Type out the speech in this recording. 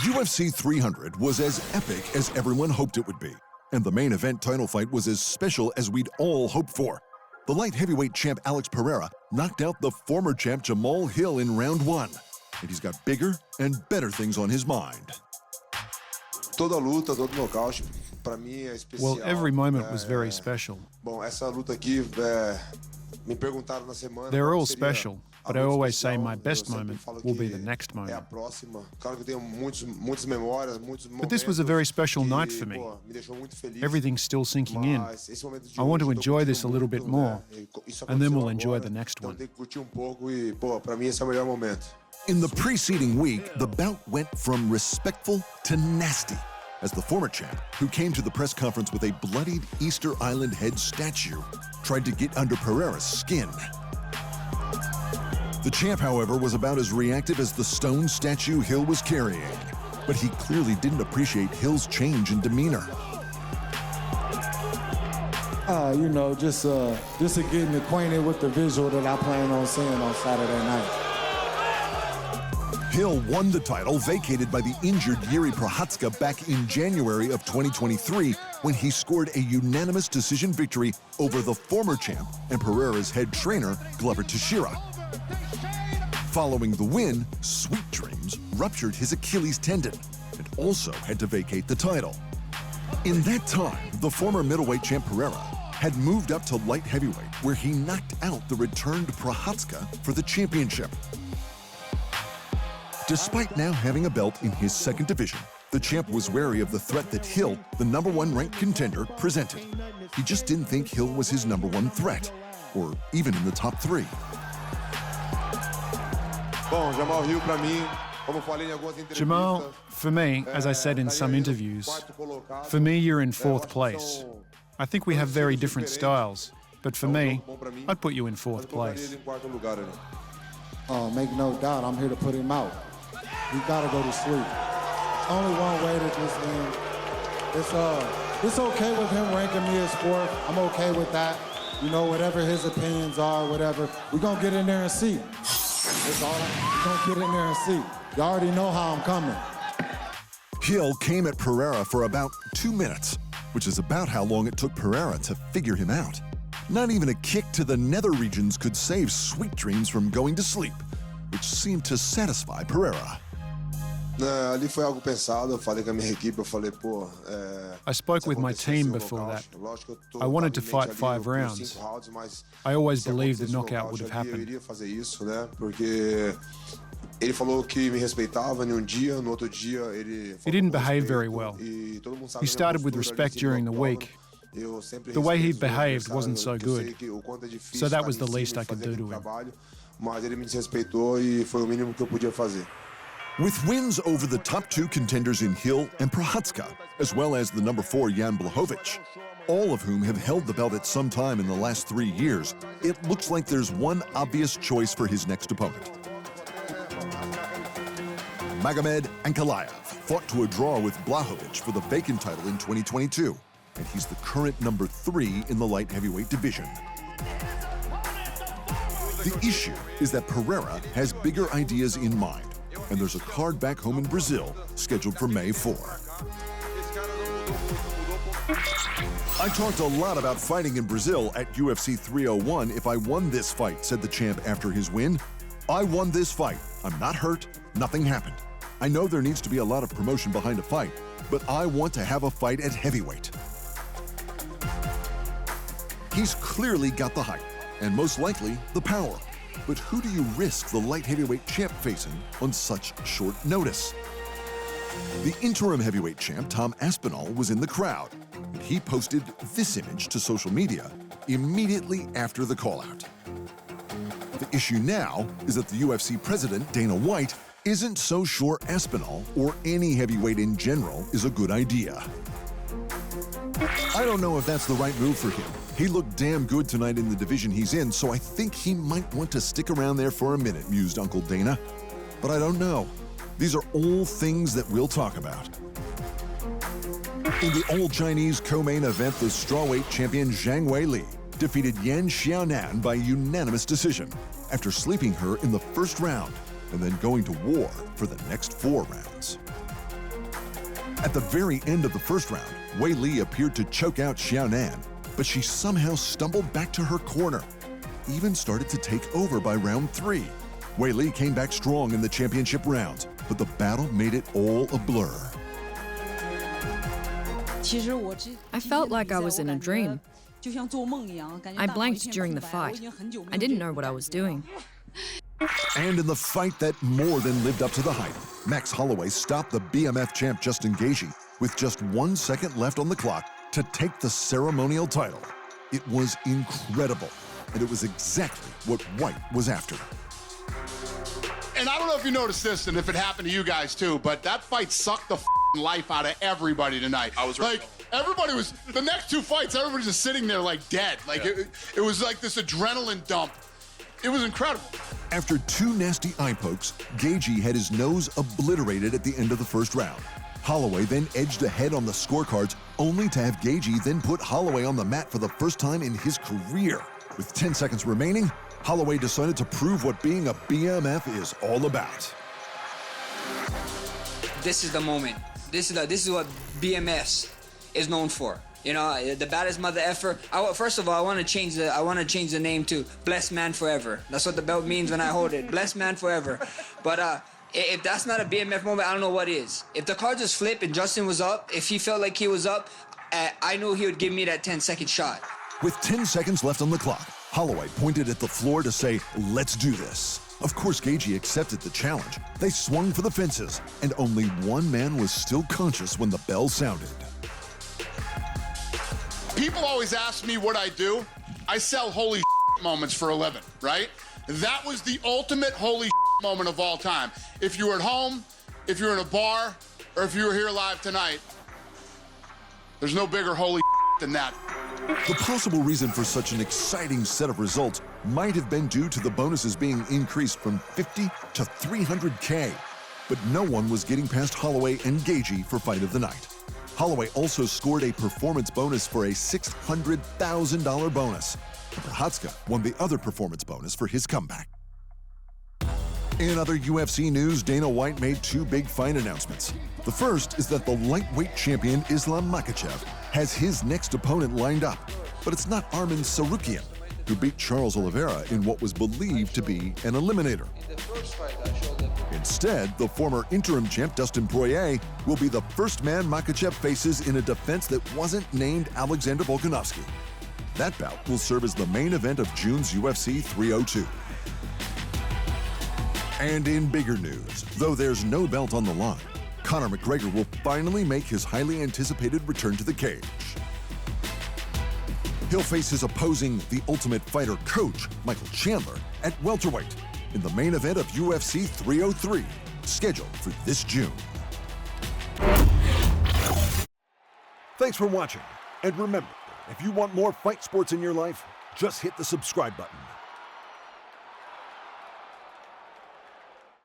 UFC 300 was as epic as everyone hoped it would be, and the main event title fight was as special as we'd all hoped for. The light heavyweight champ Alex Pereira knocked out the former champ Jamahal Hill in round 1, and he's got bigger and better things on his mind. Toda luta, todo nocaute, para mim é especial. Well, every moment was very special. Bom, essa luta aqui, me perguntaram na semana. They're all special, but I always say my best moment will be the next moment. But this was a very special night for me. Everything's still sinking in. I want to enjoy this a little bit more, and then we'll enjoy the next one. In the preceding week, the bout went from respectful to nasty, as the former champ, who came to the press conference with a bloodied Easter Island head statue, tried to get under Pereira's skin. The champ, however, was about as reactive as the stone statue Hill was carrying, but he clearly didn't appreciate Hill's change in demeanor. Just getting acquainted with the visual that I plan on seeing on Saturday night. Hill won the title, vacated by the injured Jiří Procházka back in January of 2023 when he scored a unanimous decision victory over the former champ and Pereira's head trainer, Glover Teixeira. Following the win, Sweet Dreams ruptured his Achilles tendon and also had to vacate the title. In that time, the former middleweight champ Pereira had moved up to light heavyweight, where he knocked out the returned Procházka for the championship. Despite now having a belt in his second division, the champ was wary of the threat that Hill, the #1 ranked contender, presented. He just didn't think Hill was his #1 threat, or even in the top 3. Jamahal, for me, as I said in some interviews, for me you're in 4th place. I think we have very different styles, but for me, I'd put you in 4th place. Make no doubt, I'm here to put him out. He gotta go to sleep. Only one way to just win. It's okay with him ranking me as 4th. I'm okay with that. Whatever his opinions are, whatever. We're gonna get in there and see. That's all. We're gonna get in there and see. You already know how I'm coming. Hill came at Pereira for about 2 minutes, which is about how long it took Pereira to figure him out. Not even a kick to the nether regions could save Sweet Dreams from going to sleep, which seemed to satisfy Pereira. Ali foi algo pensado, eu falei com a minha equipe, eu falei, I spoke with my team before that. I wanted to fight 5 rounds. I always believed the knockout would have happened. Ele falou que me respeitava em dia, no outro dia ele... He didn't behave very well. He started with respect during the week. The way he behaved wasn't so good, so that was the least I could do to him. Mas ele me desrespeitou e foi o mínimo que eu podia fazer. With wins over the top 2 contenders in Hill and Procházka, as well as the #4 Jan Blachowicz, all of whom have held the belt at some time in the last 3 years, it looks like there's one obvious choice for his next opponent. Magomed Ankalaev fought to a draw with Blachowicz for the vacant title in 2022, and he's the current #3 in the light heavyweight division. The issue is that Pereira has bigger ideas in mind, and there's a card back home in Brazil scheduled for May 4. I talked a lot about fighting in Brazil at UFC 301 if I won this fight, said the champ after his win. I won this fight. I'm not hurt. Nothing happened. I know there needs to be a lot of promotion behind a fight, but I want to have a fight at heavyweight. He's clearly got the height, and most likely the power. But who do you risk the light heavyweight champ facing on such short notice? The interim heavyweight champ, Tom Aspinall, was in the crowd, and he posted this image to social media immediately after the call-out. The issue now is that the UFC president, Dana White, isn't so sure Aspinall, or any heavyweight in general, is a good idea. I don't know if that's the right move for him. He looked damn good tonight in the division he's in, so I think he might want to stick around there for a minute, mused Uncle Dana. But I don't know. These are all things that we'll talk about. In the all-Chinese co-main event, the strawweight champion Zhang Weili defeated Yan Xiaonan by unanimous decision after sleeping her in the first round and then going to war for the next 4 rounds. At the very end of the first round, Weili appeared to choke out Xiaonan, but she somehow stumbled back to her corner, even started to take over by round 3. Weili came back strong in the championship rounds, but the battle made it all a blur. I felt like I was in a dream. I blanked during the fight. I didn't know what I was doing. And in the fight that more than lived up to the hype, Max Holloway stopped the BMF champ Justin Gaethje with just 1 second left on the clock to take the ceremonial title. It was incredible, and it was exactly what White was after. And I don't know if you noticed this and if it happened to you guys too, but that fight sucked the life out of everybody tonight. I was right. Like, everybody was, the next 2 fights, everybody's just sitting there like dead. Like, it was like this adrenaline dump. It was incredible. After 2 nasty eye pokes, Gaethje had his nose obliterated at the end of the first round. Holloway then edged ahead on the scorecards, only to have Gaethje then put Holloway on the mat for the first time in his career. With 10 seconds remaining, Holloway decided to prove what being a BMF is all about. This is the moment. This is what BMS is known for. You know, the baddest mother effer. First of all, I want to change the name to Blessed Man Forever. That's what the belt means when I hold it. Blessed Man Forever. But if that's not a BMF moment, I don't know what is. If the card just flipped and Justin was up, if he felt like he was up, I knew he would give me that 10-second shot. With 10 seconds left on the clock, Holloway pointed at the floor to say, "Let's do this." Of course, Gaethje accepted the challenge. They swung for the fences, and only one man was still conscious when the bell sounded. People always ask me what I do. I sell holy moments for a living, right? That was the ultimate holy moment of all time. If you were at home, if you're in a bar, or if you were here live tonight, there's no bigger holy than that. The possible reason for such an exciting set of results might have been due to the bonuses being increased from 50 to 300K, but no one was getting past Holloway and Gaethje for fight of the night. Holloway also scored a performance bonus for a $600,000 bonus. Prochazka won the other performance bonus for his comeback. In other UFC news, Dana White made 2 big fight announcements. The first is that the lightweight champion Islam Makhachev has his next opponent lined up, but it's not Arman Tsarukyan, who beat Charles Oliveira in what was believed to be an eliminator. Instead, the former interim champ Dustin Poirier will be the first man Makhachev faces in a defense that wasn't named Alexander Volkanovski. That bout will serve as the main event of June's UFC 302. And in bigger news, though there's no belt on the line, Conor McGregor will finally make his highly anticipated return to the cage. He'll face his opposing The Ultimate Fighter coach, Michael Chandler, at welterweight in the main event of UFC 303, scheduled for this June. Thanks for watching, and remember, if you want more fight sports in your life, just hit the subscribe button.